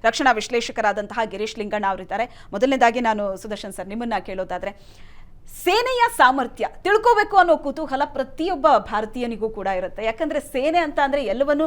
ರಕ್ಷಣಾ ವಿಶ್ಲೇಷಕರಾದಂತಹ ಗಿರೀಶ್ ಲಿಂಗಣ್ಣ ಅವರಿದ್ದಾರೆ. ಮೊದಲನೇದಾಗಿ ನಾನು ಸುದರ್ಶನ್ ಸರ್ ನಿಮ್ಮನ್ನ ಕೇಳೋದಾದ್ರೆ, ಸೇನೆಯ ಸಾಮರ್ಥ್ಯ ತಿಳ್ಕೋಬೇಕು ಅನ್ನೋ ಕುತೂಹಲ ಪ್ರತಿಯೊಬ್ಬ ಭಾರತೀಯನಿಗೂ ಕೂಡ ಇರುತ್ತೆ. ಯಾಕಂದ್ರೆ ಸೇನೆ ಅಂತ ಅಂದ್ರೆ ಎಲ್ಲವನ್ನು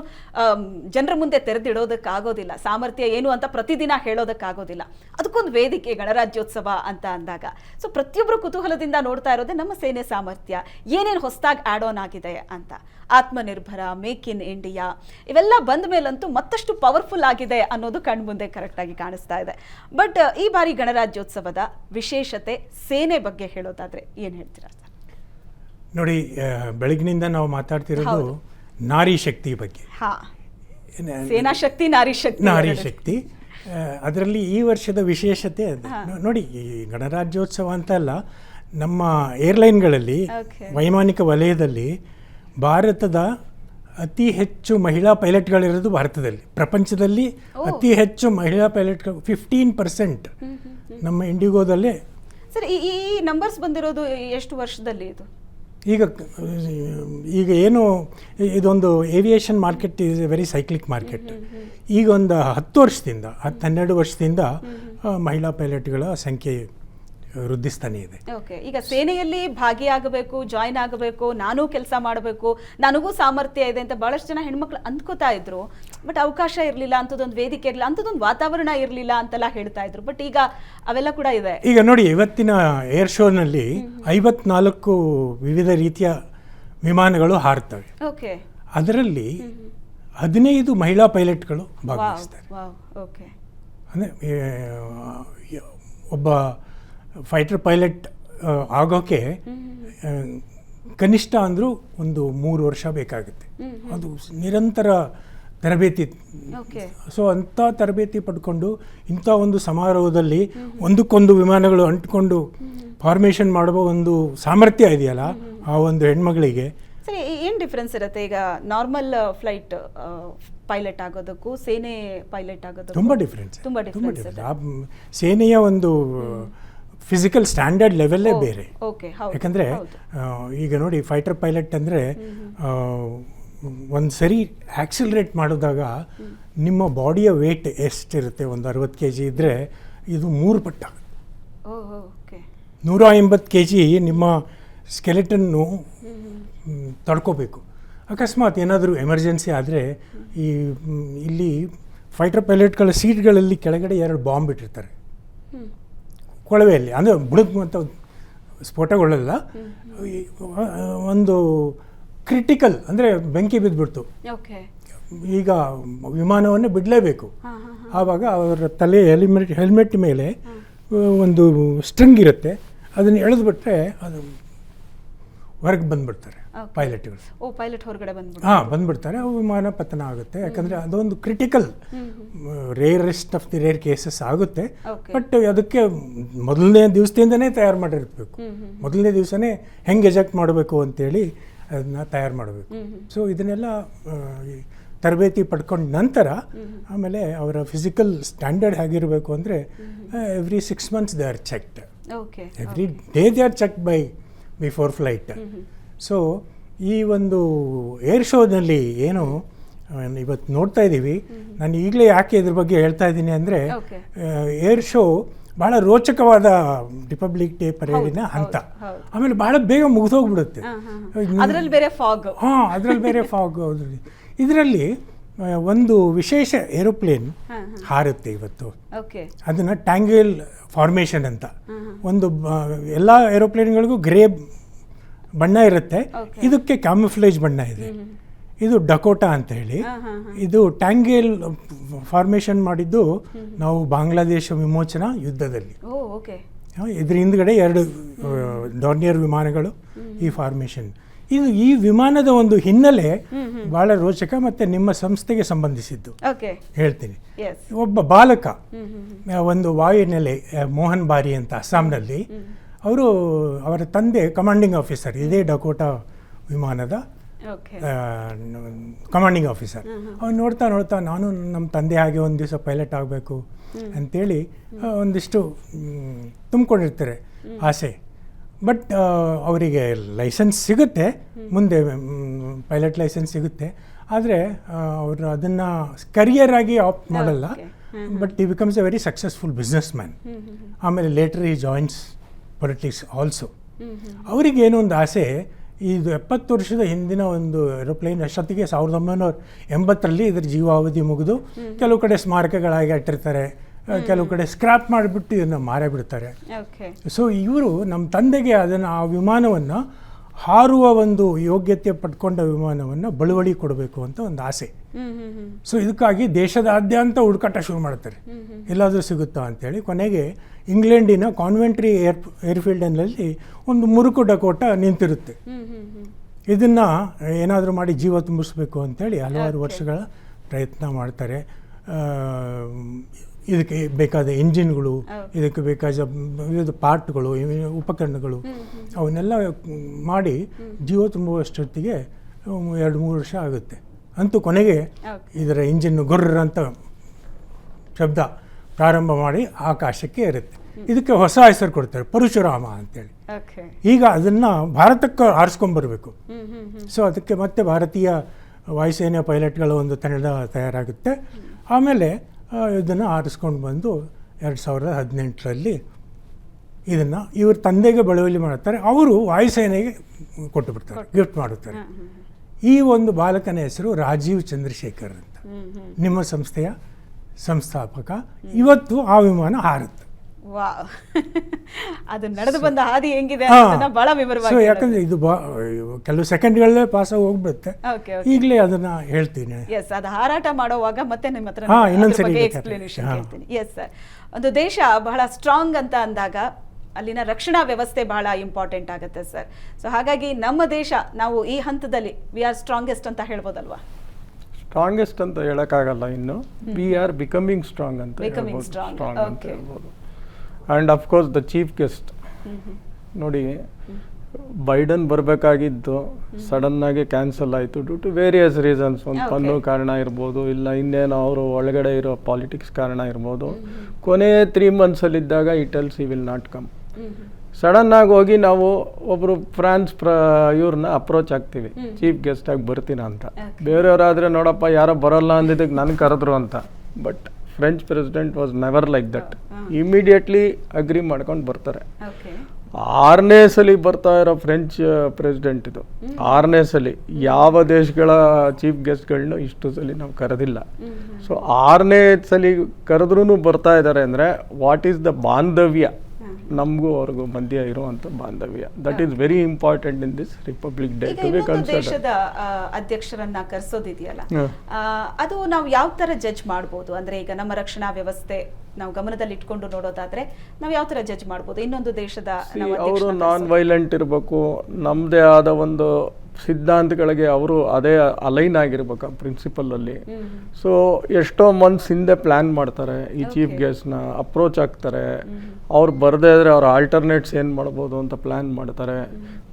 ಜನರ ಮುಂದೆ ತೆರೆದಿಡೋದಕ್ಕಾಗೋದಿಲ್ಲ, ಸಾಮರ್ಥ್ಯ ಏನು ಅಂತ ಪ್ರತಿದಿನ ಹೇಳೋದಕ್ಕಾಗೋದಿಲ್ಲ. ಅದಕ್ಕೊಂದು ವೇದಿಕೆ ಗಣರಾಜ್ಯೋತ್ಸವ ಅಂತ ಅಂದಾಗ ಸೊ ಪ್ರತಿಯೊಬ್ಬರು ಕುತೂಹಲದಿಂದ ನೋಡ್ತಾ ಇರೋದೇ ನಮ್ಮ ಸೇನೆ ಸಾಮರ್ಥ್ಯ ಏನೇನು ಹೊಸದಾಗಿ ಆಡ್ ಆನ್ ಆಗಿದೆ ಅಂತ. ಆತ್ಮನಿರ್ಭರ, ಮೇಕ್ ಇನ್ ಇಂಡಿಯಾ ಇವೆಲ್ಲ ಬಂದ ಮೇಲಂತೂ ಮತ್ತಷ್ಟು ಪವರ್ಫುಲ್ ಆಗಿದೆ ಅನ್ನೋದು ಕಣ್ಮುಂದೆ ಕರೆಕ್ಟಾಗಿ ಕಾಣಿಸ್ತಾ ಇದೆ. ಬಟ್ ಈ ಬಾರಿ ಗಣರಾಜ್ಯೋತ್ಸವದ ವಿಶೇಷತೆ ಸೇನೆ ಬಗ್ಗೆ ಹೇಳೋದಾದ್ರೆ ಏನು ಹೇಳ್ತೀರಾ ಸರ್? ನೋಡಿ, ಬೆಳಗಿನಿಂದ ನಾವು ಮಾತಾಡ್ತಿರೋದು ನಾರಿ ಶಕ್ತಿ ಬಗ್ಗೆ. ಸೇನಾ ಶಕ್ತಿ, ನಾರಿ ಶಕ್ತಿ. ಅದರಲ್ಲಿ ಈ ವರ್ಷದ ವಿಶೇಷತೆ ನೋಡಿ, ಈ ಗಣರಾಜ್ಯೋತ್ಸವ ಅಂತ ಅಲ್ಲ, ನಮ್ಮ ಏರ್ಲೈನ್ಗಳಲ್ಲಿ ವೈಮಾನಿಕ ವಲಯದಲ್ಲಿ ಭಾರತದ ಅತಿ ಹೆಚ್ಚು ಮಹಿಳಾ ಪೈಲಟ್ಗಳಿರೋದು ಭಾರತದಲ್ಲಿ. ಪ್ರಪಂಚದಲ್ಲಿ ಅತಿ ಹೆಚ್ಚು ಮಹಿಳಾ ಪೈಲಟ್ಗಳು 15% ನಮ್ಮ ಇಂಡಿಗೋದಲ್ಲೇ. ಸರ್, ಈ ನಂಬರ್ಸ್ ಬಂದಿರೋದು ಎಷ್ಟು ವರ್ಷದಲ್ಲಿ? ಇದು ಈಗ ಏನು ಇದೊಂದು aviation market is A very cyclic market. ಈಗ ಒಂದು 10-12 ವರ್ಷದಿಂದ ಮಹಿಳಾ ಪೈಲಟ್ಗಳ ಸಂಖ್ಯೆ ವೃದ್ಧಿಸ್ತಾನೆ ಇದೆ. ಓಕೆ, ಈಗ ಸೇನೆಯಲ್ಲಿ ಭಾಗಿಯಾಗಬೇಕು, ಜಾಯಿನ್ ಆಗಬೇಕು, ನಾನು ಕೆಲಸ ಮಾಡಬೇಕು, ನನಗೂ ಸಾಮರ್ಥ್ಯ ಇದೆ ಅಂತ ಬಹಳಷ್ಟು ಜನ ಹೆಣ್ಮಕ್ಳು ಅಂದ್ಕೋತಾ ಇದ್ರು. ಬಟ್ ಅವಕಾಶ ಇರಲಿಲ್ಲ, ಅಂಥದ್ದೊಂದು ವೇದಿಕೆ ಇರಲಿಲ್ಲ, ಅಂಥದ್ದೊಂದು ವಾತಾವರಣ ಇರಲಿಲ್ಲ ಅಂತೆಲ್ಲ ಹೇಳ್ತಾ ಇದ್ರು. ಬಟ್ ಈಗ ಅವೆಲ್ಲ ಕೂಡ ಇದೆ. ಈಗ ನೋಡಿ, ಇವತ್ತಿನ ಏರ್ ಶೋನಲ್ಲಿ 54 ವಿವಿಧ ರೀತಿಯ ವಿಮಾನಗಳು ಹಾರುತ್ತವೆ. ಓಕೆ, ಅದರಲ್ಲಿ 15 ಮಹಿಳಾ ಪೈಲಟ್ಗಳು ಭಾಗವಹಿಸ್ತಾರೆ. ಅಂದರೆ ಒಬ್ಬ ಫೈಟರ್ ಪೈಲಟ್ ಆಗೋಕ್ಕೆ ಕನಿಷ್ಠ ಅಂದರೂ ಒಂದು 3 ವರ್ಷ ಬೇಕಾಗುತ್ತೆ. ಅದು ನಿರಂತರ ತರಬೇತಿ. ಸೊ ಅಂಥ ತರಬೇತಿ ಪಡ್ಕೊಂಡು ಇಂಥ ಒಂದು ಸಮಾರೋಹದಲ್ಲಿ ಒಂದಕ್ಕೊಂದು ವಿಮಾನಗಳು ಅಂಟ್ಕೊಂಡು ಫಾರ್ಮೇಷನ್ ಮಾಡುವ ಒಂದು ಸಾಮರ್ಥ್ಯ ಇದೆಯಲ್ಲ ಆ ಒಂದು ಹೆಣ್ಮಗಳಿಗೆ. ಸರಿ, ಏನು ಡಿಫ್ರೆನ್ಸ್ ಇರುತ್ತೆ ಈಗ ನಾರ್ಮಲ್ ಫ್ಲೈಟ್ ಪೈಲಟ್ ಆಗೋದಕ್ಕೂ ಸೇನೆ ಪೈಲಟ್ ಆಗೋದಕ್ಕೂ? ತುಂಬ ಡಿಫ್ರೆನ್ಸ್. ಸೇನೆಯ ಒಂದು ಫಿಸಿಕಲ್ ಸ್ಟ್ಯಾಂಡರ್ಡ್ ಲೆವೆಲ್ಲೇ ಬೇರೆ. ಯಾಕಂದರೆ ಈಗ ನೋಡಿ, ಫೈಟರ್ ಪೈಲಟ್ ಅಂದರೆ ಒಂದು ಸರಿ ಆಕ್ಸಿಲರೇಟ್ ಮಾಡಿದಾಗ ನಿಮ್ಮ ಬಾಡಿಯ ವೇಟ್ ಎಷ್ಟಿರುತ್ತೆ, ಒಂದು 60 kg ಇದ್ದರೆ ಇದು 3 ಪಟ್ಟು ಆಗುತ್ತೆ. 150 kg ನಿಮ್ಮ ಸ್ಕೆಲೆಟನ್ನು ತಡ್ಕೋಬೇಕು. ಅಕಸ್ಮಾತ್ ಏನಾದರೂ ಎಮರ್ಜೆನ್ಸಿ ಆದರೆ ಇಲ್ಲಿ ಫೈಟರ್ ಪೈಲಟ್ಗಳ ಸೀಟ್ಗಳಲ್ಲಿ ಕೆಳಗಡೆ 2 ಬಾಂಬ್ ಇಟ್ಟಿರ್ತಾರೆ ಕೊಳವೆಯಲ್ಲಿ. ಅಂದರೆ ಬುಡಕ್ ಸ್ಫೋಟಗೊಳ್ಳಲ್ಲ. ಒಂದು ಕ್ರಿಟಿಕಲ್ ಅಂದರೆ ಬೆಂಕಿ ಬಿದ್ದುಬಿಡ್ತು, ಈಗ ವಿಮಾನವನ್ನೇ ಬಿಡಲೇಬೇಕು. ಆವಾಗ ಅವರ ತಲೆ ಹೆಲ್ಮೆಟ್ ಮೇಲೆ ಒಂದು ಸ್ಟ್ರಿಂಗ್ ಇರುತ್ತೆ, ಅದನ್ನು ಎಳೆದುಬಿಟ್ರೆ ಅದು ಹೊರಗೆ ಬಂದುಬಿಡ್ತಾರೆ ಪೈಲಟ್ಗಳು. ಪೈಲಟ್ ಹೊರಗಡೆ ಬಂದ್ಬಿಡ್ತಾರೆ. ವಿಮಾನ ಪತನ ಆಗುತ್ತೆ. ಯಾಕಂದರೆ ಅದೊಂದು critical, rarest of the rare cases ಆಗುತ್ತೆ. ಬಟ್ ಅದಕ್ಕೆ ಮೊದಲನೇ ದಿವಸದಿಂದನೇ ತಯಾರು ಮಾಡಿರಬೇಕು. ಮೊದಲನೇ ದಿವಸನೇ ಹೆಂಗೆ ಎಜೆಕ್ಟ್ ಮಾಡಬೇಕು ಅಂತೇಳಿ ಅದನ್ನ ತಯಾರು ಮಾಡಬೇಕು. ಸೊ ಇದನ್ನೆಲ್ಲ ತರಬೇತಿ ಪಡ್ಕೊಂಡ ನಂತರ ಆಮೇಲೆ ಅವರ ಫಿಸಿಕಲ್ ಸ್ಟ್ಯಾಂಡರ್ಡ್ ಹೇಗಿರಬೇಕು ಅಂದರೆ every 6 months they are checked. Every day they are checked before flight. So ಈ ಒಂದು ಏರ್ ಶೋನಲ್ಲಿ ಏನು ಇವತ್ತು ನೋಡ್ತಾ ಇದ್ದೀವಿ, ನಾನು ಈಗಲೇ ಯಾಕೆ ಇದ್ರ ಬಗ್ಗೆ ಹೇಳ್ತಾ ಇದ್ದೀನಿ ಅಂದರೆ, ಏರ್ ಶೋ ಭಾಳ ರೋಚಕವಾದ ರಿಪಬ್ಲಿಕ್ ಡೇ ಪರೇಡಿನ ಹಂತ. ಆಮೇಲೆ ಭಾಳ ಬೇಗ ಮುಗಿದೋಗ್ಬಿಡುತ್ತೆ. ಅದರಲ್ಲಿ ಬೇರೆ ಫಾಗ್. ಅದರಲ್ಲಿ ಬೇರೆ ಫಾಗ್. ಇದರಲ್ಲಿ ಒಂದು ವಿಶೇಷ ಏರೋಪ್ಲೇನ್ ಹಾರುತ್ತೆ ಇವತ್ತು. ಅದನ್ನು ಟ್ಯಾಂಗಲ್ ಫಾರ್ಮೇಷನ್ ಅಂತ. ಒಂದು ಎಲ್ಲ ಏರೋಪ್ಲೇನ್ಗಳಿಗೂ ಗ್ರೇ ಬಣ್ಣ ಇರುತ್ತೆ, ಇದಕ್ಕೆ ಕ್ಯಾಮುಫ್ಲೇಜ್ ಬಣ್ಣ ಇದೆ. ಇದು ಡಕೋಟಾ ಅಂತ ಹೇಳಿ. ಇದು ಟ್ಯಾಂಗೇಲ್ ಫಾರ್ಮೇಷನ್ ಮಾಡಿದ್ದು ನಾವು ಬಾಂಗ್ಲಾದೇಶ ವಿಮೋಚನಾ ಯುದ್ಧದಲ್ಲಿ. ಇದ್ರ ಹಿಂದ್ಗಡೆ 2 ಡಾರ್ನಿಯರ್ ವಿಮಾನಗಳು ಈ ಫಾರ್ಮೇಷನ್. ಈ ವಿಮಾನದ ಒಂದು ಹಿನ್ನೆಲೆ ಬಹಳ ರೋಚಕ ಮತ್ತು ನಿಮ್ಮ ಸಂಸ್ಥೆಗೆ ಸಂಬಂಧಿಸಿದ್ದು ಹೇಳ್ತೀನಿ. ಒಬ್ಬ ಬಾಲಕ, ಒಂದು ವಾಯುನೆಲೆ ಮೋಹನ್ ಬಾರಿ ಅಂತ ಅಸ್ಸಾಂನಲ್ಲಿ, ಅವರ ತಂದೆ ಕಮಾಂಡಿಂಗ್ ಆಫೀಸರ್, ಇದೇ ಡಕೋಟಾ ವಿಮಾನದ ಕಮಾಂಡಿಂಗ್ ಆಫೀಸರ್. ಅವ್ನು ನೋಡ್ತಾ ನೋಡ್ತಾ ನಾನು ನಮ್ಮ ತಂದೆ ಹಾಗೆ ಒಂದು ದಿವಸ ಪೈಲಟ್ ಆಗಬೇಕು ಅಂಥೇಳಿ ಒಂದಿಷ್ಟು ತುಂಬಿಕೊಂಡಿರ್ತಾರೆ ಆಸೆ. ಬಟ್ ಅವರಿಗೆ ಲೈಸೆನ್ಸ್ ಸಿಗುತ್ತೆ ಮುಂದೆ, ಪೈಲಟ್ ಲೈಸೆನ್ಸ್ ಸಿಗುತ್ತೆ. ಆದರೆ ಅವರು ಅದನ್ನು ಕರಿಯರ್ ಆಗಿ ಆಪ್ಟ್ ಮಾಡಲ್ಲ, ಬಟ್ ಈ becomes A very successful business man. ಆಮೇಲೆ ಲೇಟರ್ ಈ ಜಾಯಿನ್ಸ್ ಪೊಲಿಟಿಕ್ಸ್ ಆಲ್ಸೋ. ಅವರಿಗೇನೋ ಒಂದು ಆಸೆ, ಇದು 70 ವರ್ಷದ ಹಿಂದಿನ ಒಂದು ಏರೋಪ್ಲೇನ್ ಅಷ್ಟೊತ್ತಿಗೆ 1980ರಲ್ಲಿ ಇದರ ಜೀವಾವಧಿ ಮುಗಿದು ಕೆಲವು ಕಡೆ ಸ್ಮಾರಕಗಳಾಗಿ ಇಟ್ಟಿರ್ತಾರೆ, ಕೆಲವು ಕಡೆ ಸ್ಕ್ರಾಪ್ ಮಾಡಿಬಿಟ್ಟು ಇದನ್ನು ಮಾರೇ ಬಿಡ್ತಾರೆ. ಸೊ ಇವರು ನಮ್ಮ ತಂದೆಗೆ ಅದನ್ನು ಆ ವಿಮಾನವನ್ನು ಹಾರುವ ಒಂದು ಯೋಗ್ಯತೆ ಪಡ್ಕೊಂಡ ವಿಮಾನವನ್ನು ಬಳುವಳಿ ಕೊಡಬೇಕು ಅಂತ ಒಂದು ಆಸೆ. ಸೊ ಇದಕ್ಕಾಗಿ ದೇಶದಾದ್ಯಂತ ಹುಡುಕಾಟ ಶುರು ಮಾಡ್ತಾರೆ, ಎಲ್ಲಾದರೂ ಸಿಗುತ್ತಾ ಅಂತೇಳಿ. ಕೊನೆಗೆ ಇಂಗ್ಲೆಂಡಿನ ಕಾನ್ವೆಂಟ್ರಿ ಏರ್ಫೀಲ್ಡ್ನಲ್ಲಿ ಒಂದು ಮುರುಕು ಡಕೋಟ ನಿಂತಿರುತ್ತೆ. ಇದನ್ನು ಏನಾದರೂ ಮಾಡಿ ಜೀವ ತುಂಬಿಸ್ಬೇಕು ಅಂತೇಳಿ ಹಲವಾರು ವರ್ಷಗಳ ಪ್ರಯತ್ನ ಮಾಡ್ತಾರೆ. ಇದಕ್ಕೆ ಬೇಕಾದ ಇಂಜಿನ್ಗಳು, ಇದಕ್ಕೆ ಬೇಕಾದ ವಿವಿಧ ಪಾರ್ಟ್ಗಳು, ಉಪಕರಣಗಳು ಅವನ್ನೆಲ್ಲ ಮಾಡಿ ಜೀವ ತುಂಬುವಷ್ಟೊತ್ತಿಗೆ 2-3 ವರ್ಷ ಆಗುತ್ತೆ. ಅಂತೂ ಕೊನೆಗೆ ಇದರ ಇಂಜಿನ್ ಗೊರ್ರ ಅಂತ ಶಬ್ದ ಪ್ರಾರಂಭ ಮಾಡಿ ಆಕಾಶಕ್ಕೆ ಇರುತ್ತೆ. ಇದಕ್ಕೆ ಹೊಸ ಹೆಸರು ಕೊಡ್ತಾರೆ, ಪರಶುರಾಮ ಅಂತೇಳಿ. ಈಗ ಅದನ್ನು ಭಾರತಕ್ಕೆ ಆರಿಸ್ಕೊಂಡ್ಬರ್ಬೇಕು. ಸೊ ಅದಕ್ಕೆ ಮತ್ತೆ ಭಾರತೀಯ ವಾಯುಸೇನೆಯ ಪೈಲಟ್ಗಳ ಒಂದು ತಂಡ ತಯಾರಾಗುತ್ತೆ. ಆಮೇಲೆ ಇದನ್ನು ಆರಿಸ್ಕೊಂಡು ಬಂದು 2018ರಲ್ಲಿ ಇದನ್ನು ಇವ್ರ ತಂದೆಗೆ ಬಳುವಳಿ ಮಾಡ್ತಾರೆ. ಅವರು ವಾಯುಸೇನೆಗೆ ಕೊಟ್ಟು ಬಿಡ್ತಾರೆ, ಗಿಫ್ಟ್ ಮಾಡುತ್ತಾರೆ. ಈ ಒಂದು ಬಾಲಕನ ಹೆಸರು ರಾಜೀವ್ ಚಂದ್ರಶೇಖರ್ ಅಂತ, ನಿಮ್ಮ ಸಂಸ್ಥೆಯ ಸಂಸ್ಥಾಪಕ. ಇವತ್ತು ಆ ವಿಮಾನ ಹಾರುತ್ತೆ. ಅದು ನಡೆದು ಬಂದ ಹಾದಿ ಹೆಂಗಿದೆ ಬಹಳ ವಿವರವಾಗಿ. ಸೊ ಯಾಕಂದ್ರೆ ಇದು ಕೆಲವು ಸೆಕೆಂಡ್ಗಳಲ್ಲೇ ಪಾಸ್ ಆಗಿ ಹೋಗ್ಬಿಡುತ್ತೆ. ಈಗಲೇ ಅದನ್ನ ಹೇಳ್ತೀನಿ. ಎಸ್, ಅದು ಹಾರಾಟ ಮಾಡುವಾಗ ಮತ್ತೆ ನಿಮ್ಮ ಹತ್ರ ಎಕ್ಸ್ಪ್ಲನೇಷನ್ ಹೇಳ್ತೀನಿ. ಎಸ್ ಸರ್, ಒಂದು ದೇಶ ಬಹಳ ಸ್ಟ್ರಾಂಗ್ ಅಂತ ಅಂದಾಗ ಅಲ್ಲಿನ ರಕ್ಷಣಾ ವ್ಯವಸ್ಥೆ ಬಹಳ ಇಂಪಾರ್ಟೆಂಟ್ ಆಗುತ್ತೆ ಸರ್. ಸೊ ಹಾಗಾಗಿ ನಮ್ಮ ದೇಶ, ನಾವು ಈ ಹಂತದಲ್ಲಿ ವಿ ಆರ್ ಸ್ಟ್ರಾಂಗೆಸ್ಟ್ ಅಂತ ಹೇಳ್ಬೋದಲ್ವಾ? ಸ್ಟ್ರಾಂಗೆಸ್ಟ್ ಅಂತ ಹೇಳಕ್ಕಾಗಲ್ಲ, ಇನ್ನು ವಿ ಆರ್ ಬಿಕಮಿಂಗ್ ಸ್ಟ್ರಾಂಗ್ ಅಂತ ಹೇಳ್ಬೋದು. And of course the chief guest ನೋಡಿ, ಬೈಡನ್ ಬರಬೇಕಾಗಿದ್ದು ಸಡನ್ನಾಗಿ ಕ್ಯಾನ್ಸಲ್ ಆಯಿತು ಡ್ಯೂ ಟು ವೇರಿಯಸ್ ರೀಸನ್ಸ್. ಒಂದು ಪನ್ನು ಕಾರಣ ಇರ್ಬೋದು, ಇಲ್ಲ ಇನ್ನೇನೋ ಅವರು ಒಳಗಡೆ ಇರೋ ಪಾಲಿಟಿಕ್ಸ್ ಕಾರಣ ಇರ್ಬೋದು. ಕೊನೆ 3 monthsಲ್ಲಿದ್ದಾಗ ಈ ಟೆಲ್ಸ್ ಈ ವಿಲ್ ನಾಟ್ ಕಮ್. ಸಡನ್ನಾಗಿ ಹೋಗಿ ನಾವು ಒಬ್ಬರು ಫ್ರಾನ್ಸ್ ಇವ್ರನ್ನ ಅಪ್ರೋಚ್ ಆಗ್ತೀವಿ, ಚೀಫ್ ಗೆಸ್ಟ್ ಆಗಿ ಬರ್ತೀನ ಅಂತ. ಬೇರೆಯವರಾದರೆ ನೋಡಪ್ಪ ಯಾರೋ ಬರೋಲ್ಲ ಅಂದಿದ್ದಕ್ಕೆ ನನಗೆ ಕರೆದ್ರು ಅಂತ. But French president was never like that. Immediately agri ಮಾಡ್ಕೊಂಡು ಬರ್ತಾರೆ. 6ನೇ ಸಲ ಬರ್ತಾ ಇರೋ ಫ್ರೆಂಚ್ ಪ್ರೆಸಿಡೆಂಟ್ ಇದು. 6ನೇ ಸಲ. ಯಾವ ದೇಶಗಳ ಚೀಫ್ ಗೆಸ್ಟ್ಗಳನ್ನೂ ಇಷ್ಟು ಸಲ ನಾವು ಕರೆದಿಲ್ಲ. ಸೊ 6ನೇ ಸಲ ಕರೆದ್ರೂ ಬರ್ತಾ ಇದ್ದಾರೆ ಅಂದರೆ ವಾಟ್ ಈಸ್ ದ ಬಾಂಧವ್ಯ, ನಮಗೂ ಅವ್ರಿಗೂ ಮಧ್ಯ ಇರುವಂಥ ಬಾಂಧವ್ಯ. That is very important in this republic day to be considered. ದೇಶದ ಅಧ್ಯಕ್ಷರನ್ನ ಕರೆಸೋದಿದೆಯಲ್ಲ, ಅದು ನಾವು ಯಾವ ತರ ಜಡ್ಜ್ ಮಾಡ್ಬೋದು? ಅಂದ್ರೆ ಈಗ ನಮ್ಮ ರಕ್ಷಣಾ ವ್ಯವಸ್ಥೆ ನಾವು ಗಮನದಲ್ಲಿ ಇಟ್ಕೊಂಡು ನೋಡೋದಾದ್ರೆ ನಾವು ಯಾವ ತರ ಜಡ್ಜ್ ಮಾಡ್ಬೋದು? ಇನ್ನೊಂದು ದೇಶದ ಅವರು ನಾನ್ ವೈಲೆಂಟ್ ಇರಬೇಕು, ನಮ್ಮದೇ ಆದ ಒಂದು ಸಿದ್ಧಾಂತಗಳಿಗೆ ಅವರು ಅದೇ ಅಲೈನ್ ಆಗಿರ್ಬೇಕು ಪ್ರಿನ್ಸಿಪಲಲ್ಲಿ. ಸೊ ಎಷ್ಟೋ ಮಂತ್ಸ್ ಹಿಂದೆ ಪ್ಲ್ಯಾನ್ ಮಾಡ್ತಾರೆ, ಈ ಚೀಫ್ ಗೆಸ್ಟ್ನ ಅಪ್ರೋಚ್ ಆಗ್ತಾರೆ. ಅವ್ರು ಬರದೇ ಇದ್ರೆ ಅವ್ರ ಆಲ್ಟರ್ನೇಟ್ಸ್ ಏನು ಮಾಡ್ಬೋದು ಅಂತ ಪ್ಲ್ಯಾನ್ ಮಾಡ್ತಾರೆ.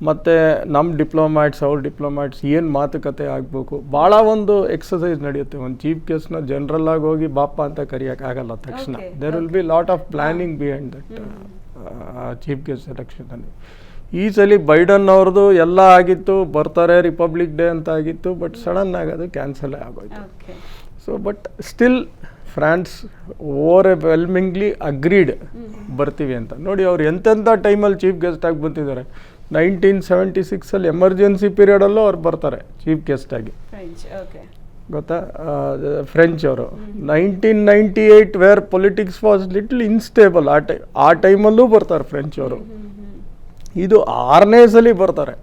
ಮತ್ತು ನಮ್ಮ ಡಿಪ್ಲೊಮ್ಯಾಟ್ಸ್ ಅವ್ರ ಡಿಪ್ಲೊಮ್ಯಾಟ್ಸ್ ಏನು ಮಾತುಕತೆ ಆಗಬೇಕು, ಭಾಳ ಒಂದು ಎಕ್ಸಸೈಸ್ ನಡೆಯುತ್ತೆ. ಒಂದು ಚೀಫ್ ಗೆಸ್ಟ್ನ ಜನರಲ್ ಆಗಿ ಹೋಗಿ ಬಾಪ ಅಂತ ಕರೆಯೋಕ್ಕಾಗಲ್ಲ ತಕ್ಷಣ. There will be lot of planning behind that chief guest ಸೆಲೆಕ್ಷನಲ್ಲಿ. ಈ ಸಲ ಬೈಡನ್ ಅವ್ರದ್ದು ಎಲ್ಲ ಆಗಿತ್ತು, ಬರ್ತಾರೆ ರಿಪಬ್ಲಿಕ್ ಡೇ ಅಂತ ಆಗಿತ್ತು. ಬಟ್ ಸಡನ್ ಆಗೋದು ಕ್ಯಾನ್ಸಲ್ ಆಗೋಯ್ತು. So but still France overwhelmingly agreed ಬರ್ತೀವಿ ಅಂತ. ನೋಡಿ ಅವ್ರು ಎಂತೆಂಥ ಟೈಮಲ್ಲಿ ಚೀಫ್ ಗೆಸ್ಟ್ ಆಗಿ ಬಂದಿದ್ದಾರೆ. 1976 ಎಮರ್ಜೆನ್ಸಿ ಪೀರಿಯಡಲ್ಲೂ ಅವ್ರು ಬರ್ತಾರೆ ಚೀಫ್ ಗೆಸ್ಟ್ ಆಗಿ, ಗೊತ್ತಾ? ಫ್ರೆಂಚ್ ಅವರು 1998 where politics was little instable, ಆ ಟೈಮಲ್ಲೂ ಬರ್ತಾರೆ ಫ್ರೆಂಚ್ ಅವರು. ಇದು 6ನೇ ಸಲ ಬರ್ತಾರೆ.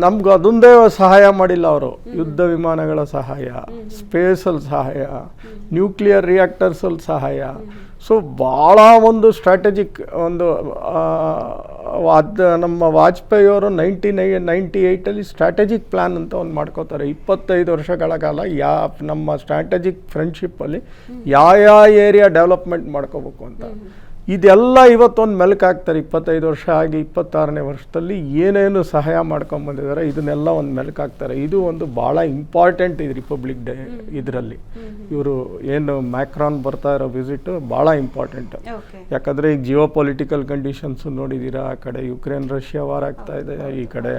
ನಮ್ಗೆ ಅದೊಂದೇ ಸಹಾಯ ಮಾಡಿಲ್ಲ ಅವರು, ಯುದ್ಧ ವಿಮಾನಗಳ ಸಹಾಯ, ಸ್ಪೇಸಲ್ಲಿ ಸಹಾಯ, ನ್ಯೂಕ್ಲಿಯರ್ ರಿಯಾಕ್ಟರ್ಸಲ್ಲಿ ಸಹಾಯ. ಸೊ ಭಾಳ ಒಂದು ಸ್ಟ್ರಾಟಜಿಕ್ ಒಂದು ನಮ್ಮ ವಾಜಪೇಯಿ ಅವರು 1998 ಸ್ಟ್ರಾಟಜಿಕ್ ಪ್ಲ್ಯಾನ್ ಅಂತ ಒಂದು ಮಾಡ್ಕೋತಾರೆ. 25 ವರ್ಷಗಳ ಕಾಲ ನಮ್ಮ ಸ್ಟ್ರಾಟಜಿಕ್ ಫ್ರೆಂಡ್ಶಿಪ್ಪಲ್ಲಿ ಯಾವ ಏರಿಯಾ ಡೆವಲಪ್ಮೆಂಟ್ ಮಾಡ್ಕೋಬೇಕು ಅಂತ. ಇದೆಲ್ಲ ಇವತ್ತೊಂದು ಮೆಲುಕಾಗ್ತಾರೆ. 25 ವರ್ಷ ಆಗಿ 26ನೇ ವರ್ಷದಲ್ಲಿ ಏನೇನು ಸಹಾಯ ಮಾಡ್ಕೊಂಡು ಬಂದಿದ್ದಾರೆ ಇದನ್ನೆಲ್ಲ ಒಂದು ಮೆಲುಕಾಗ್ತಾರೆ. ಇದು ಒಂದು ಭಾಳ ಇಂಪಾರ್ಟೆಂಟ್ ಇದು ರಿಪಬ್ಲಿಕ್ ಡೇ. ಇದರಲ್ಲಿ ಇವರು ಏನು ಮ್ಯಾಕ್ರಾನ್ ಬರ್ತಾ ಇರೋ ವಿಸಿಟ್ ಭಾಳ ಇಂಪಾರ್ಟೆಂಟ್. ಯಾಕಂದರೆ ಈಗ ಜಿಯೋ ಪೊಲಿಟಿಕಲ್ ಕಂಡೀಷನ್ಸು ನೋಡಿದ್ದೀರಾ, ಆ ಕಡೆ ಯುಕ್ರೇನ್ ರಷ್ಯಾ ವಾರ್ ಆಗ್ತಾ ಇದೆ, ಈ ಕಡೆ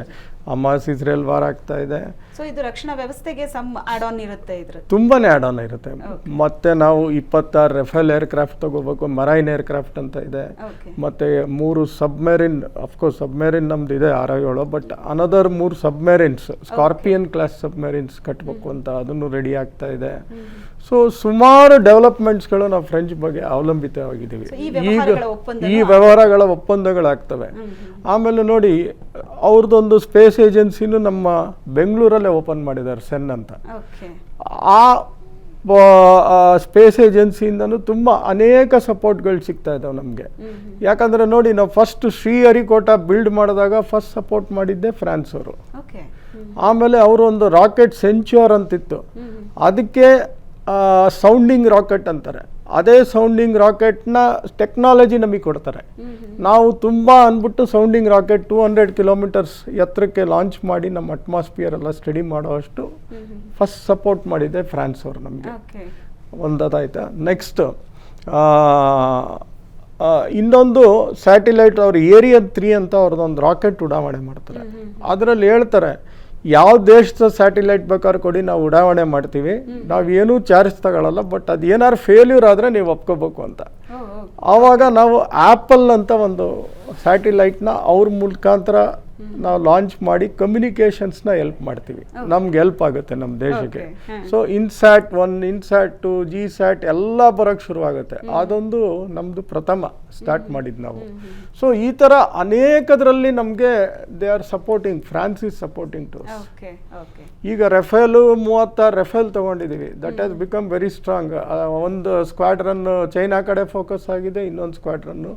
ಹಮಾಸ್ ಇಸ್ರೇಲ್ ವಾರ್ ಆಗ್ತಾ ಇದೆ. ಸೊ ಇದು ರಕ್ಷಣಾ ವ್ಯವಸ್ಥೆಗೆ ಸಮ್ ಆಡ್ ಆನ್ ಇರುತ್ತೆ, ಇದ್ರ ತುಂಬಾನೇ ಆಡ್ ಆನ್ ಇರುತ್ತೆ. ಮತ್ತೆ ನಾವು 26 ರಫೇಲ್ ಏರ್ಕ್ರಾಫ್ಟ್ ತಗೋಬೇಕು, ಮರೈನ್ ಏರ್ಕ್ರಾಫ್ಟ್ ಅಂತ ಇದೆ, ಮತ್ತೆ 3 ಸಬ್ಮೆರಿನ್, ಅಫ್ಕೋರ್ಸ್ ಸಬ್ಮೆರಿನ್ ನಮ್ದು ಇದೆ 6-7, ಬಟ್ ಅನದರ್ 3 ಸಬ್ಮೆರಿನ್ಸ್, ಸ್ಕಾರ್ಪಿಯನ್ ಕ್ಲಾಸ್ ಸಬ್ಮೆರಿನ್ಸ್ ಕಟ್ಟಬೇಕು ಅಂತ ಅದನ್ನು ರೆಡಿ ಆಗ್ತಾ ಇದೆ. ಸೊ ಸುಮಾರು ಡೆವಲಪ್ಮೆಂಟ್ಸ್ಗಳು ನಾವು ಫ್ರೆಂಚ್ ಬಗ್ಗೆ ಅವಲಂಬಿತವಾಗಿದ್ದೀವಿ. ಈ ವ್ಯವಹಾರಗಳ ಒಪ್ಪಂದಗಳಾಗ್ತವೆ. ಆಮೇಲೆ ನೋಡಿ, ಅವ್ರದ್ದೊಂದು ಸ್ಪೇಸ್ ಏಜೆನ್ಸಿನೂ ನಮ್ಮ ಬೆಂಗಳೂರಲ್ಲೇ ಓಪನ್ ಮಾಡಿದ್ದಾರೆ, ಸೆನ್ ಅಂತ. ಆ ಸ್ಪೇಸ್ ಏಜೆನ್ಸಿಯಿಂದನೂ ತುಂಬ ಅನೇಕ ಸಪೋರ್ಟ್ಗಳು ಸಿಗ್ತಾ ಇದ್ದಾವೆ ನಮಗೆ. ಯಾಕಂದರೆ ನೋಡಿ, ನಾವು ಫಸ್ಟ್ ಶ್ರೀಹರಿಕೋಟ ಬಿಲ್ಡ್ ಮಾಡಿದಾಗ ಫಸ್ಟ್ ಸಪೋರ್ಟ್ ಮಾಡಿದ್ದೆ ಫ್ರಾನ್ಸ್ ಅವರು. ಆಮೇಲೆ ಅವರು ಒಂದು ರಾಕೆಟ್ ಸೆಂಚುರ್ ಅಂತಿತ್ತು, ಅದಕ್ಕೆ ಸೌಂಡಿಂಗ್ ರಾಕೆಟ್ ಅಂತಾರೆ. ಅದೇ ಸೌಂಡಿಂಗ್ ರಾಕೆಟ್ನ ಟೆಕ್ನಾಲಜಿ ನಮಗೆ ಕೊಡ್ತಾರೆ. ನಾವು ತುಂಬ ಅಂದ್ಬಿಟ್ಟು ಸೌಂಡಿಂಗ್ ರಾಕೆಟ್ 200 ಕಿಲೋಮೀಟರ್ಸ್ ಎತ್ತರಕ್ಕೆ ಲಾಂಚ್ ಮಾಡಿ ನಮ್ಮ ಅಟ್ಮಾಸ್ಫಿಯರ್ ಎಲ್ಲ ಸ್ಟಡಿ ಮಾಡೋಷ್ಟು ಫಸ್ಟ್ ಸಪೋರ್ಟ್ ಮಾಡಿದೆ ಫ್ರಾನ್ಸ್ ಅವರು ನಮಗೆ. ಒಂದಾಯ್ತಾ. ನೆಕ್ಸ್ಟ್ ಇನ್ನೊಂದು ಸ್ಯಾಟಿಲೈಟ್, ಅವ್ರು ಏರಿಯನ್ 3 ಅಂತ ಅವ್ರದ್ದೊಂದು ರಾಕೆಟ್ ಉಡಾವಣೆ ಮಾಡ್ತಾರೆ. ಅದರಲ್ಲಿ ಹೇಳ್ತಾರೆ, ಯಾವ ದೇಶದ ಸ್ಯಾಟಿಲೈಟ್ ಬೇಕಾದ್ರೂ ಕೊಡಿ, ನಾವು ಉಡಾವಣೆ ಮಾಡ್ತೀವಿ, ನಾವೇನೂ ಚಾರ್ಜ್ ತಗೊಳ್ಳಲ್ಲ, ಬಟ್ ಅದು ಏನಾದ್ರು ಫೇಲ್ಯೂರ್ ಆದರೆ ನೀವು ಒಪ್ಕೋಬೇಕು ಅಂತ. ಆವಾಗ ನಾವು ಆ್ಯಪಲ್ ಅಂತ ಒಂದು ಸ್ಯಾಟಿಲೈಟ್ನ ಅವ್ರ ಮುಖಾಂತರ ನಾವು ಲಾಂಚ್ ಮಾಡಿ ಕಮ್ಯುನಿಕೇಷನ್ಸ್ನ ಹೆಲ್ಪ್ ಮಾಡ್ತೀವಿ. ನಮ್ಗೆ ಹೆಲ್ಪ್ ಆಗುತ್ತೆ ನಮ್ಮ ದೇಶಕ್ಕೆ. ಸೊ ಇನ್ಸ್ಯಾಟ್ 1, ಇನ್ಸ್ಯಾಟ್ 2, ಜಿಸ್ಯಾಟ್ ಎಲ್ಲ ಬರೋಕ್ಕೆ ಶುರುವಾಗುತ್ತೆ. ಅದೊಂದು ನಮ್ಮದು ಪ್ರಥಮ ಸ್ಟಾರ್ಟ್ ಮಾಡಿದ್ದು ನಾವು. ಸೊ ಈ ಥರ ಅನೇಕದ್ರಲ್ಲಿ ನಮಗೆ they are supporting, France is supporting to us. ಈಗ ರಫೇಲು 36 ರಫೇಲ್ ತೊಗೊಂಡಿದ್ದೀವಿ, that has become very strong. ಒಂದು ಸ್ಕ್ವಾಡ್ರನ್ ಚೈನಾ ಕಡೆ ಫೋಕಸ್ ಆಗಿದೆ, ಇನ್ನೊಂದು ಸ್ಕ್ವಾಡ್ರನ್ನು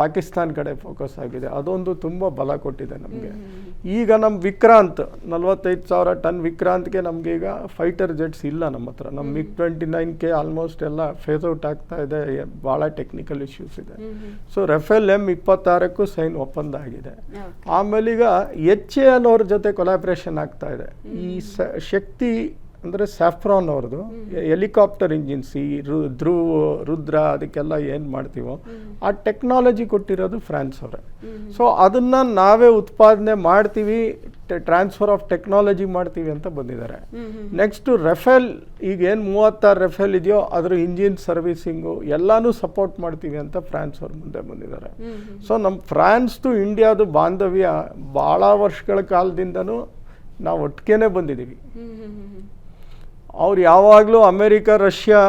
ಪಾಕಿಸ್ತಾನ್ ಕಡೆ ಫೋಕಸ್ ಆಗಿದೆ. ಅದೊಂದು ತುಂಬ ಬಲ ಕೊಟ್ಟಿದೆ ನಮಗೆ. ಈಗ ನಮ್ಮ ವಿಕ್ರಾಂತ್ 45,000 ಟನ್ ವಿಕ್ರಾಂತ್ಗೆ ನಮ್ಗೆ ಈಗ ಫೈಟರ್ ಜೆಟ್ಸ್ ಇಲ್ಲ ನಮ್ಮ ಹತ್ರ. ನಮ್ಮ MiG-29K ಆಲ್ಮೋಸ್ಟ್ ಎಲ್ಲ ಫೇಸ್ ಔಟ್ ಆಗ್ತಾ ಇದೆ, ಭಾಳ ಟೆಕ್ನಿಕಲ್ ಇಶ್ಯೂಸ್ ಇದೆ. ಸೊ ರಫೇಲ್ M-26ಕ್ಕೂ ಸೈನ್ ಒಪ್ಪಂದ ಆಗಿದೆ. ಆಮೇಲೆ ಈಗ HAL ಅವ್ರ ಜೊತೆ ಕೊಲಾಬ್ರೇಷನ್ ಆಗ್ತಾ ಇದೆ. ಈ ಶಕ್ತಿ ಅಂದರೆ ಸ್ಯಾಫ್ರಾನ್ ಅವ್ರದ್ದು ಹೆಲಿಕಾಪ್ಟರ್ ಇಂಜಿನ್ಸ್, ಈ ರುದ್ರ ಅದಕ್ಕೆಲ್ಲ ಏನು ಮಾಡ್ತೀವೋ ಆ ಟೆಕ್ನಾಲಜಿ ಕೊಟ್ಟಿರೋದು ಫ್ರಾನ್ಸ್ ಅವರೇ. ಸೊ ಅದನ್ನು ನಾವೇ ಉತ್ಪಾದನೆ ಮಾಡ್ತೀವಿ, ಟ್ರಾನ್ಸ್ಫರ್ ಆಫ್ ಟೆಕ್ನಾಲಜಿ ಮಾಡ್ತೀವಿ ಅಂತ ಬಂದಿದ್ದಾರೆ. ನೆಕ್ಸ್ಟ್ ರಫೇಲ್, ಈಗ ಏನು 36 ರಫೇಲ್ ಇದೆಯೋ ಅದ್ರ ಇಂಜಿನ್ ಸರ್ವಿಸಿಂಗು ಎಲ್ಲನೂ ಸಪೋರ್ಟ್ ಮಾಡ್ತೀವಿ ಅಂತ ಫ್ರಾನ್ಸ್ ಅವ್ರು ಮುಂದೆ ಬಂದಿದ್ದಾರೆ. ಸೊ ನಮ್ಮ ಫ್ರಾನ್ಸ್ ಟು ಇಂಡಿಯಾದು ಬಾಂಧವ್ಯ ಭಾಳ ವರ್ಷಗಳ ಕಾಲದಿಂದನೂ ನಾವು ಒಟ್ಟಿಗೆ ಬಂದಿದ್ದೀವಿ. ಅವ್ರು ಯಾವಾಗಲೂ ಅಮೇರಿಕಾ ರಷ್ಯಾ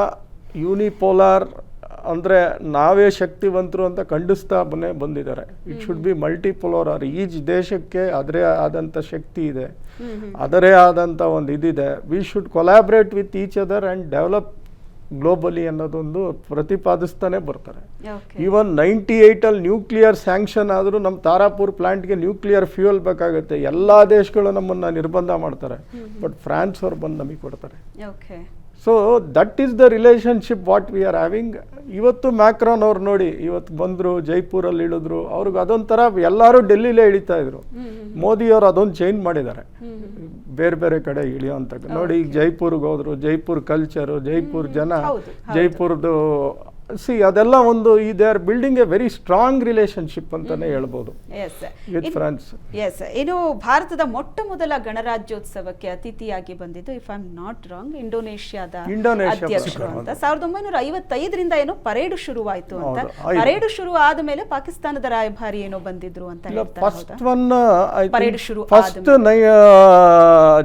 ಯೂನಿಪೋಲಾರ್ ಅಂದರೆ ನಾವೇ ಶಕ್ತಿವಂತರು ಅಂತ ಖಂಡಿಸ್ತಾ ಬಂದಿದ್ದಾರೆ. It should be multipolar. Or each ದೇಶಕ್ಕೆ ಅದರೇ ಆದಂಥ ಶಕ್ತಿ ಇದೆ, ಅದರೇ ಆದಂಥ ಒಂದು ಇದಿದೆ. We should collaborate with each other and develop globally ಅನ್ನೋದೊಂದು ಪ್ರತಿಪಾದಿಸ್ತಾನೆ ಬರ್ತಾರೆ. ಈವನ್ 98ಅಲ್ಲಿ ನ್ಯೂಕ್ಲಿಯರ್ ಸ್ಯಾಂಕ್ಷನ್ ಆದರೂ ನಮ್ಮ ತಾರಾಪುರ್ ಪ್ಲಾಂಟ್ಗೆ ನ್ಯೂಕ್ಲಿಯರ್ ಫ್ಯೂಯಲ್ ಬೇಕಾಗುತ್ತೆ. ಎಲ್ಲ ದೇಶಗಳು ನಮ್ಮನ್ನು ನಿರ್ಬಂಧ ಮಾಡ್ತಾರೆ, ಬಟ್ ಫ್ರಾನ್ಸ್ ಅವ್ರು ಬಂದು ನಮಗೆ ಕೊಡ್ತಾರೆ. So that is the relationship what we are having. ಇವತ್ತು ಮ್ಯಾಕ್ರಾನ್ ಅವ್ರು ನೋಡಿ, ಇವತ್ತು ಬಂದರು, ಜೈಪುರಲ್ಲಿ ಇಳಿದ್ರು. ಅವ್ರಿಗೆ ಅದೊಂಥರ ಎಲ್ಲರೂ ಡೆಲ್ಲಿಲೇ ಇಳಿತಾ ಇದ್ರು. ಮೋದಿ ಅವರು ಅದೊಂದು ಚೇಂಜ್ ಮಾಡಿದ್ದಾರೆ, ಬೇರೆ ಬೇರೆ ಕಡೆ ಇಳಿಯೋಂಥ. ನೋಡಿ ಈಗ ಜೈಪುರ್ಗೆ ಹೋದ್ರು, ಜೈಪುರ್ ಕಲ್ಚರು, ಜೈಪುರ್ ಜನ, ಜೈಪುರದ್ದು ಅದೆಲ್ಲ ಒಂದು they are building A very strong relationship ಅಂತಾನೆ ಹೇಳ್ಬೋದು ವಿತ್ ಫ್ರಾನ್ಸ್. ಎಸ್, ಇನ್ನು ಭಾರತದ ಮೊಟ್ಟ ಮೊದಲ ಗಣರಾಜ್ಯೋತ್ಸವಕ್ಕೆ ಅತಿಥಿಯಾಗಿ ಬಂದಿದ್ದು, if I am not wrong, ಇಂಡೋನೇಷ್ಯಾದ ಅಧ್ಯಕ್ಷರು ಅಂತ. 1955ರಿಂದ ಏನೋ ಪರೇಡ್ ಶುರುವಾಯಿತು ಅಂತ. ಪರೇಡ್ ಶುರು ಆದ ಮೇಲೆ ಪಾಕಿಸ್ತಾನದ ರಾಯಭಾರಿ ಏನೋ ಬಂದಿದ್ರು ಅಂತ ಪರೇಡ್ ಶುರು ಫಸ್ಟ್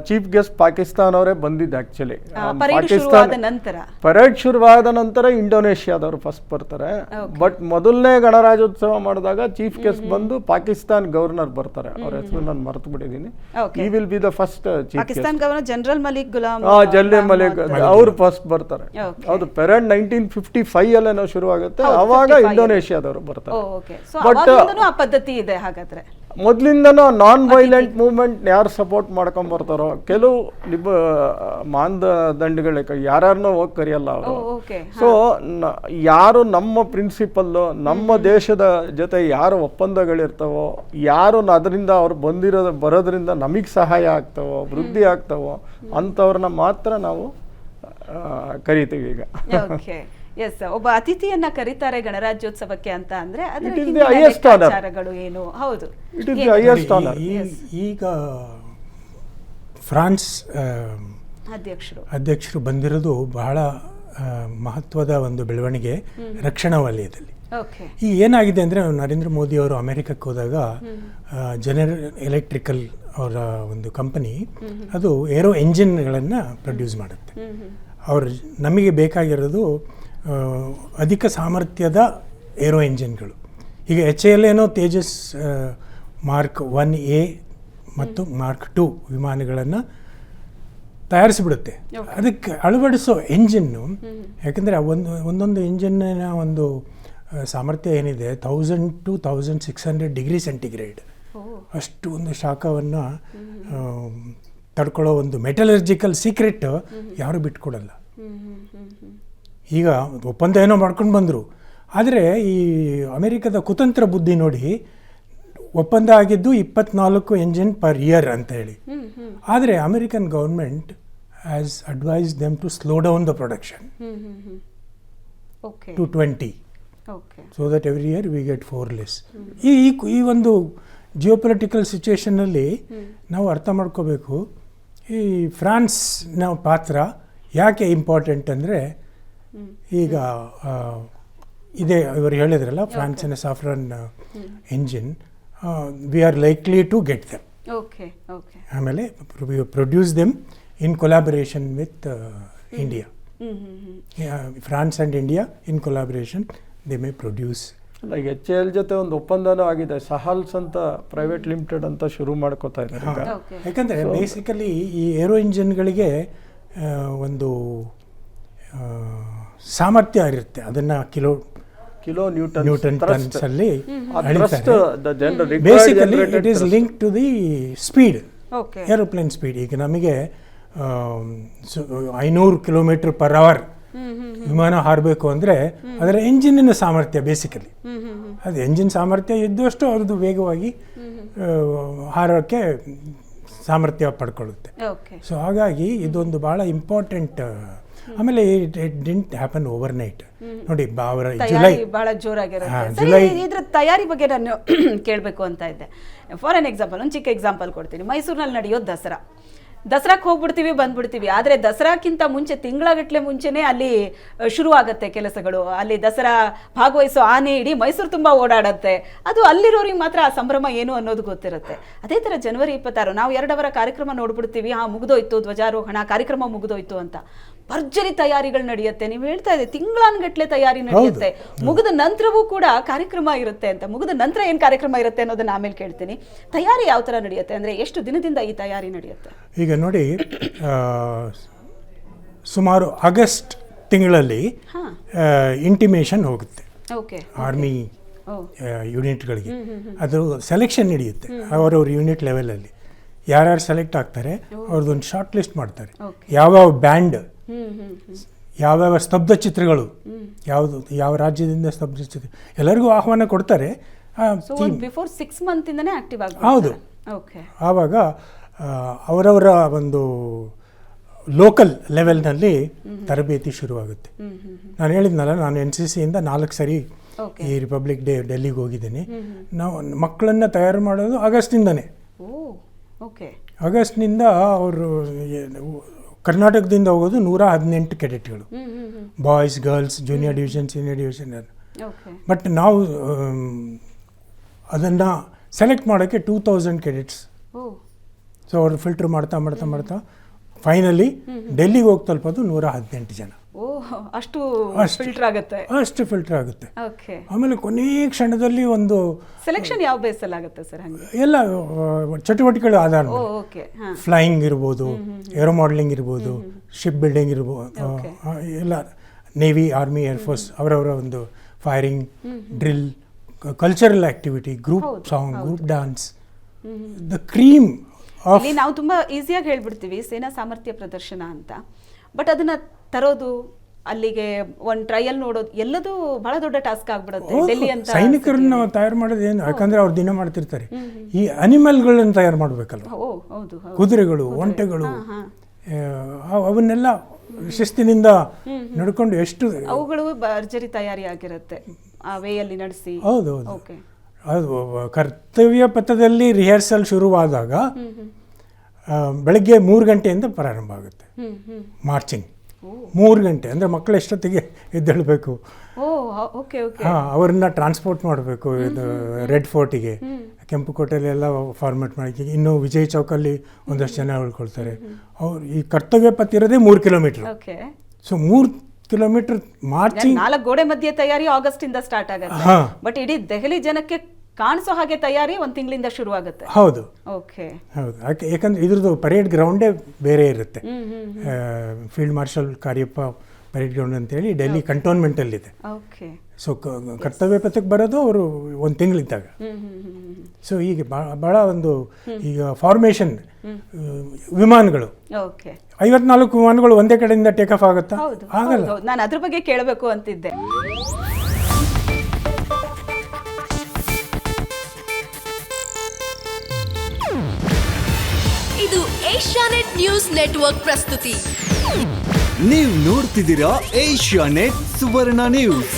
ಚೀಫ್ ಗೆಸ್ಟ್ ಪಾಕಿಸ್ತಾನ ಅವರೇ ಬಂದಿದ್ದು. ಆಕ್ಚುಲಿ ಪರೇಡ್ ಶುರುವಾದ ನಂತರ ಇಂಡೋನೇಷ್ಯಾದ ಫಸ್ಟ್ ಬರ್ತಾರೆ. ಬಟ್ ಮೊದಲನೇ ಗಣರಾಜ್ಯೋತ್ಸವ ಮಾಡಿದಾಗ ಚೀಫ್ ಗೆಸ್ಟ್ ಬಂದು ಪಾಕಿಸ್ತಾನ್ ಗವರ್ನರ್ ಬರ್ತಾರೆ. ಅವ್ರ ಹೆಸರು ನಾನು ಮರೆತು ಬಿಟ್ಟಿದ್ದೀನಿ. ಈ will be the first Pakistan governor general Malik Ghulam ಅವರು ಫಸ್ಟ್ ಬರ್ತಾರೆ. ಹೌದು, ಪರೇಡ್ 1955 ಅಲ್ಲೇ ಶುರು ಆಗುತ್ತೆ. ಅವಾಗ ಇಂಡೋನೇಷ್ಯಾದವರು ಬರ್ತಾರೆ. ಬಟ್ ಪದ್ಧತಿ ಇದೆ ಹಾಗಾದ್ರೆ. ಮೊದಲಿಂದನೂ ನಾನ್ ವೈಲೆಂಟ್ ಮೂವ್ಮೆಂಟ್ ಯಾರು ಸಪೋರ್ಟ್ ಮಾಡ್ಕೊಂಬರ್ತಾರೋ ಕೆಲವು ಮಾನದಂಡಗಳಿಗೆ ಯಾರನ್ನೂ ಹೋಗಿ ಕರೆಯಲ್ಲ ಅವರು. ಓಕೆ. ಸೊ ಯಾರು ನಮ್ಮ ಪ್ರಿನ್ಸಿಪಲ್ಲು ನಮ್ಮ ದೇಶದ ಜೊತೆ ಯಾರು ಒಪ್ಪಂದಗಳಿರ್ತಾವೋ, ಯಾರು ಅದರಿಂದ ಅವ್ರು ಬರೋದ್ರಿಂದ ನಮಗೆ ಸಹಾಯ ಆಗ್ತಾವೋ, ವೃದ್ಧಿ ಆಗ್ತಾವೋ ಅಂಥವ್ರನ್ನ ಮಾತ್ರ ನಾವು ಕರಿತೀವಿ ಈಗ. ಓಕೆ. ಎಸ್, ಒಬ್ಬ ಅತಿಥಿಯನ್ನ ಕರೀತಾರೆ ಗಣರಾಜ್ಯೋತ್ಸವಕ್ಕೆ ಅಂತ ಅಂದ್ರೆ ಅದರ It is the ಹಿಂದಿನ highest honor. ಲೆಕ್ಕಾಚಾರಗಳು ಏನು? ಹೌದು, it is the highest honour. ಈಗ ಫ್ರಾನ್ಸ್ ಅಧ್ಯಕ್ಷರು ಬಂದಿರೋದು ಬಹಳ ಮಹತ್ವದ ಒಂದು ಬೆಳವಣಿಗೆ ರಕ್ಷಣಾ ವಲಯದಲ್ಲಿ. ಓಕೆ. ಈಗ ಏನಾಗಿದೆ ಅಂದರೆ ನರೇಂದ್ರ ಮೋದಿ ಅವರು ಅಮೆರಿಕಕ್ಕೆ ಹೋದಾಗ ಜನರಲ್ ಎಲೆಕ್ಟ್ರಿಕಲ್ ಅವರ ಒಂದು ಕಂಪನಿ ಅದು ಏರೋ ಎಂಜಿನ್ಗಳನ್ನು ಪ್ರೊಡ್ಯೂಸ್ ಮಾಡುತ್ತೆ. ಅವ್ರು ನಮಗೆ ಬೇಕಾಗಿರೋದು ಅಧಿಕ ಸಾಮರ್ಥ್ಯದ ಏರೋ ಎಂಜಿನ್ಗಳು. ಈಗ HAL ಏನೋ ತೇಜಸ್ ಮಾರ್ಕ್ 1A ಮತ್ತು ಮಾರ್ಕ್ 2 ವಿಮಾನಗಳನ್ನು ತಯಾರಿಸಿಬಿಡುತ್ತೆ. ಅದಕ್ಕೆ ಅಳವಡಿಸೋ ಎಂಜಿನ್ನು, ಯಾಕಂದರೆ ಒಂದೊಂದು ಎಂಜಿನ್ನ ಒಂದು ಸಾಮರ್ಥ್ಯ ಏನಿದೆ 1000 to 1600 ಡಿಗ್ರಿ ಸೆಂಟಿಗ್ರೇಡ್, ಅಷ್ಟು ಒಂದು ಶಾಖವನ್ನು ತಡ್ಕೊಳ್ಳೋ ಒಂದು ಮೆಟಲರ್ಜಿಕಲ್ ಸೀಕ್ರೆಟ್ ಯಾರು ಬಿಟ್ಕೊಡಲ್ಲ. ಈಗ ಒಪ್ಪಂದ ಏನೋ ಮಾಡ್ಕೊಂಡು ಬಂದರು, ಆದರೆ ಈ ಅಮೆರಿಕದ ಕುತಂತ್ರ ಬುದ್ಧಿ ನೋಡಿ ಒಪ್ಪಂದ ಆಗಿದ್ದು 24 ಎಂಜಿನ್ ಪರ್ ಇಯರ್ ಅಂತ ಹೇಳಿ. ಆದರೆ American government has advise them to slow down the production to 20 so that every year we get 4 less. ಈ ಒಂದು ಜಿಯೋಪೊಲಿಟಿಕಲ್ ಸಿಚುವೇಷನ್ನಲ್ಲಿ ನಾವು ಅರ್ಥ ಮಾಡ್ಕೋಬೇಕು ಈ ಫ್ರಾನ್ಸ್ನ ಪಾತ್ರ ಯಾಕೆ ಇಂಪಾರ್ಟೆಂಟ್ ಅಂದರೆ, ಈಗ ಇದೇ ಇವರು ಹೇಳಿದ್ರಲ್ಲ ಫ್ರಾನ್ಸಿನ Safran engine, we are likely to get them. ಆಮೇಲೆ produce them in collaboration with India. France and India in collaboration they may produce. Like HAL ಜೊತೆ ಒಂದು ಒಪ್ಪಂದನೂ ಆಗಿದೆ, ಸಹಾಲ್ಸ್ ಅಂತ ಪ್ರೈವೇಟ್ ಲಿಮಿಟೆಡ್ ಅಂತ ಶುರು ಮಾಡ್ಕೋತಾ ಇದ್ದಾರೆ. ಯಾಕಂದರೆ ಬೇಸಿಕಲಿ ಈ ಏರೋ ಇಂಜಿನ್ಗಳಿಗೆ ಒಂದು ಸಾಮರ್ಥ್ಯ ಇರುತ್ತೆ, ಅದನ್ನು ಕಿಲೋ ನ್ಯೂಟನ್ ಟನ್ಸ್ ಅಲ್ಲಿ basically it is link to the speed, aeroplane speed. ಈಗ ನಮಗೆ 500 ಕಿಲೋಮೀಟರ್ ಪರ್ ಅವರ್ ವಿಮಾನ ಹಾರಬೇಕು ಅಂದರೆ ಅದರ ಎಂಜಿನಿನ ಸಾಮರ್ಥ್ಯ ಬೇಸಿಕಲಿ, ಅದು ಎಂಜಿನ್ ಸಾಮರ್ಥ್ಯ ಇದ್ದಷ್ಟು ಅದು ವೇಗವಾಗಿ ಹಾರೋಕ್ಕೆ ಸಾಮರ್ಥ್ಯ ಪಡ್ಕೊಳ್ಳುತ್ತೆ. ಸೊ ಹಾಗಾಗಿ ಇದೊಂದು ಭಾಳ ಇಂಪಾರ್ಟೆಂಟ್. ಆಮೇಲೆ it didn't happen over night. ನೋಡಿ ಜುಲೈ ಬಹಳ ಜೋರಾಗಿರುತ್ತೆ. ಇದ್ರ ತಯಾರಿ ಬಗ್ಗೆ ನಾನು ಕೇಳಬೇಕು ಅಂತ ಇದ್ದೆ. ಫಾರ್ ಎನ್ ಎಕ್ಸಾಂಪಲ್, ಒಂದು ಚಿಕ್ಕ ಎಕ್ಸಾಂಪಲ್ ಕೊಡ್ತೀನಿ. ಮೈಸೂರಿನಲ್ಲಿ ನಡೆಯೋ ದಸರಾಕ್ಕೆ ಹೋಗ್ಬಿಡ್ತೀವಿ ಬಂದ್ಬಿಡ್ತೀವಿ, ಆದರೆ ದಸರಾಕ್ಕಿಂತ ಮುಂಚೆ ತಿಂಗಳಗಟ್ಟಲೆ ಮುಂಚೆನೇ ಅಲ್ಲಿ ಶುರು ಆಗುತ್ತೆ ಕೆಲಸಗಳು. ಅಲ್ಲಿ ದಸರಾ ಭಾಗವಹಿಸೋ ಆನೆ ಇಡೀ ಮೈಸೂರು ತುಂಬ ಓಡಾಡುತ್ತೆ. ಅದು ಅಲ್ಲಿರೋರಿಗೆ ಮಾತ್ರ ಆ ಸಂಭ್ರಮ ಏನು ಅನ್ನೋದು ಗೊತ್ತಿರುತ್ತೆ. ಅದೇ ಥರ ಜನವರಿ 26 ನಾವು 2 ಅವರ ಕಾರ್ಯಕ್ರಮ ನೋಡ್ಬಿಡ್ತೀವಿ, ಮುಗಿದೋಯ್ತು, ಧ್ವಜಾರೋಹಣ ಕಾರ್ಯಕ್ರಮ ಮುಗಿದೋಯ್ತು ಅಂತ. ಭರ್ಜರಿ ತಯಾರಿಗಳು ನಡೆಯುತ್ತೆ. ನೀವು ಹೇಳ್ತಾ ಇದ್ದೀವಿ ತಿಂಗಳಾನ್ಗಟ್ಲೆ ತಯಾರಿ ನಡೆಯುತ್ತೆ. ಮುಗಿದ ನಂತರವೂ ಕೂಡ ಕಾರ್ಯಕ್ರಮ ಇರುತ್ತೆ ಅಂತ. ಮುಗಿದ ನಂತರ ಏನು ಕಾರ್ಯಕ್ರಮ ಇರುತ್ತೆ ಅನ್ನೋದನ್ನ ಆಮೇಲೆ ಕೇಳ್ತೀನಿ. ತಯಾರಿ ಯಾವ ಥರ ನಡೆಯುತ್ತೆ ಅಂದರೆ ಎಷ್ಟು ದಿನದಿಂದ ಈ ತಯಾರಿ ನಡೆಯುತ್ತೆ? ಈಗ ನೋಡಿ, ಸುಮಾರು ಆಗಸ್ಟ್ ತಿಂಗಳಲ್ಲಿ ಇಂಟಿಮೇಷನ್ ಹೋಗುತ್ತೆ ಆರ್ಮಿ ಯೂನಿಟ್ಗಳಿಗೆ. ಅದು ಸೆಲೆಕ್ಷನ್ ನಡೆಯುತ್ತೆ ಅವರವ್ರ ಯೂನಿಟ್ ಲೆವೆಲಲ್ಲಿ. ಯಾರ್ಯಾರು ಸೆಲೆಕ್ಟ್ ಆಗ್ತಾರೆ ಅವ್ರದ್ದೊಂದು ಶಾರ್ಟ್ ಲಿಸ್ಟ್ ಮಾಡ್ತಾರೆ. ಯಾವ್ಯಾವ ಬ್ಯಾಂಡ್, ಯಾವ್ಯಾವ ಸ್ತಬ್ಧ ಚಿತ್ರಗಳು, ಯಾವ ರಾಜ್ಯದಿಂದ ಸ್ತಬ್ಧ ಚಿತ್ರ ಎಲ್ಲರಿಗೂ ಆಹ್ವಾನ ಕೊಡ್ತಾರೆ. ಹೌದು. ಆವಾಗ ಅವರವರ ಒಂದು ಲೋಕಲ್ ಲೆವೆಲ್ನಲ್ಲಿ ತರಬೇತಿ ಶುರುವಾಗುತ್ತೆ. ನಾನು ಹೇಳಿದ್ನಲ್ಲ, ನಾನು NCC ಇಂದ 4 ಸರಿ ಈ ರಿಪಬ್ಲಿಕ್ ಡೇ ಡೆಲ್ಲಿಗೆ ಹೋಗಿದ್ದೀನಿ. ನಾವು ಮಕ್ಕಳನ್ನು ತಯಾರು ಮಾಡೋದು ಆಗಸ್ಟಿಂದನೇ. ಆಗಸ್ಟ್ನಿಂದ ಅವರು ಕರ್ನಾಟಕದಿಂದ ಹೋಗೋದು 118 ಕೆಡೆಟ್ಗಳು, boys, girls, junior division, senior division. But ನಾವು ಅದನ್ನು ಸೆಲೆಕ್ಟ್ ಮಾಡೋಕ್ಕೆ 2000 ಕೆಡೆಟ್ಸ್. ಸೊ ಅವರು ಫಿಲ್ಟರ್ ಮಾಡ್ತಾ ಫೈನಲಿ ಡೆಲ್ಲಿಗೆ ಹೋಗಿ ತಲುಪೋದು 118 ಜನ. ಅಷ್ಟು ಫಿಲ್ಟರ್ ಆಗುತ್ತೆ. ಆಮೇಲೆ ಕೊನೆಯ ಕ್ಷಣದಲ್ಲಿ ಒಂದು ಸೆಲೆಕ್ಷನ್ ಯಾವ ಬೇಸಲ್ಲಿ ಆಗುತ್ತೆ ಸರ್? ಎಲ್ಲ ಚಟುವಟಿಕೆಗಳ ಆಧಾರ, ಫ್ಲೈಯಿಂಗ್ ಇರ್ಬೋದು, ಏರೋ ಮಾಡೆಲಿಂಗ್ ಇರ್ಬೋದು, ಶಿಪ್ ಬಿಲ್ಡಿಂಗ್ ಇರ್ಬೋದು, ಎಲ್ಲ ನೇವಿ, ಆರ್ಮಿ, ಏರ್ಫೋರ್ಸ್ ಅವರವರ ಒಂದು firing, drill, cultural activity, group song, group dance, the cream of ಇಲ್ಲಿ ನಾವು ತುಂಬಾ ಈಸಿಯಾಗಿ ಹೇಳ್ಬಿಡ್ತೀವಿ ಸೇನಾ ಸಾಮರ್ಥ್ಯ ಪ್ರದರ್ಶನ ಅಂತ, ಬಟ್ ಅದನ್ನ ತರೋದು, ಅಲ್ಲಿಗೆ ಒಂದು ಟ್ರಯಲ್ ನೋಡೋದು ಎಲ್ಲದೂ ಬಹಳ ದೊಡ್ಡ ಟಾಸ್ಕ್ ಆಗ್ಬಿಡುತ್ತೆ. ಡೆಲ್ಲಿ ಅಂತ ಸೈನಿಕರನ್ನ ತಯಾರು ಮಾಡೋದು ಏನು, ಯಾಕಂದ್ರೆ ಅವ್ರು ದಿನ ಮಾಡ್ತಿರ್ತಾರೆ. ಈ ಅನಿಮಲ್ಗಳನ್ನ ತಯಾರು ಮಾಡಬೇಕಲ್ಲ, ಹೌದು ಕುದುರೆಗಳು, ಒಂಟೆಗಳು, ಅವನ್ನೆಲ್ಲ ಶಿಸ್ತಿನಿಂದ ನಡ್ಕೊಂಡು ಎಷ್ಟು ಅವುಗಳು ಭರ್ಜರಿ ತಯಾರಿ ಆಗಿರುತ್ತೆ ಆ ವೇಯಲ್ಲಿ ನಡೆಸಿ. ಹೌದೌದು. ಓಕೆ, ಅದು ಕರ್ತವ್ಯ ಪಥದಲ್ಲಿ ರಿಹರ್ಸಲ್ ಶುರುವಾದಾಗ ಬೆಳಗ್ಗೆ 3 ಗಂಟೆಯಿಂದ ಪ್ರಾರಂಭ ಆಗುತ್ತೆ ಮಾರ್ಚಿಂಗ್. 3 ಗಂಟೆ ಅಂದರೆ ಮಕ್ಕಳು ಎಷ್ಟೊತ್ತಿಗೆ ಎದ್ದೇಳಬೇಕು, ಅವ್ರನ್ನ ಟ್ರಾನ್ಸ್ಪೋರ್ಟ್ ಮಾಡಬೇಕು ಇದು ರೆಡ್ ಫೋರ್ಟಿಗೆ, ಕೆಂಪುಕೋಟೆಯಲ್ಲೆಲ್ಲ ಫಾರ್ಮೇಟ್ ಮಾಡಿ. ಇನ್ನು ವಿಜಯ್ ಚೌಕಲ್ಲಿ ಒಂದಷ್ಟು ಜನ ಉಳ್ಕೊಳ್ತಾರೆ. ಅವ್ರು ಈ ಕರ್ತವ್ಯ ಪಥ ಇರೋದೇ 3 ಕಿಲೋಮೀಟರ್. ಸೊ 3 ಕಿಲೋಮೀಟರ್ ಮಾರ್ಚಿಂಗ್, 4 ಗೋಡೆ ಮಧ್ಯೆ ತಯಾರಿ ಆಗಸ್ಟ್ ಇಂದ ಸ್ಟಾರ್ಟ್ ಆಗುತ್ತೆ, ಬಟ್ ಇಡೀ ದೆಹಲಿ ಜನಕ್ಕೆ ಕಾಣಿಸೋ ಹಾಗೆ ತಯಾರಿ 1 ತಿಂಗಳಿಂದ ಶುರು ಆಗುತ್ತೆ. ಹೌದು ಓಕೆ, ಹೌದು. ಯಾಕಂದ್ರೆ ಇದ್ರದ್ದು ಪರೇಡ್ ಗ್ರೌಂಡೇ ಬೇರೆ ಇರುತ್ತೆ. Field marshal Cariappa parade ground ಅಂತೇಳಿ ಡೆಲ್ಲಿ ಕಂಟೋನ್ಮೆಂಟಲ್ಲಿದೆ. ಓಕೆ, ಸೊ ಕರ್ತವ್ಯ ಪಥಕ್ಕೆ ಬರೋದು ಅವರು 1 ತಿಂಗಳಿದ್ದಾಗ. ಸೊ ಈಗ ಭಾಳ ಒಂದು ಈಗ ಫಾರ್ಮೇಷನ್ ವಿಮಾನಗಳು, 54 ವಿಮಾನಗಳು ಒಂದೇ ಕಡೆಯಿಂದ ಟೇಕ್ ಆಫ್ ಆಗುತ್ತಾ? ಆಗಲ್ಲ. ನಾನು ಅದ್ರ ಬಗ್ಗೆ ಕೇಳಬೇಕು ಅಂತಿದ್ದೆ. ಇದು ಏಷ್ಯಾನೆಟ್ ನ್ಯೂಸ್ ನೆಟ್ವರ್ಕ್ ಪ್ರಸ್ತುತಿ. ನೀವು ನೋಡ್ತಿದ್ದೀರಾ ಏಷ್ಯಾನೆಟ್ ಸುವರ್ಣ ನ್ಯೂಸ್.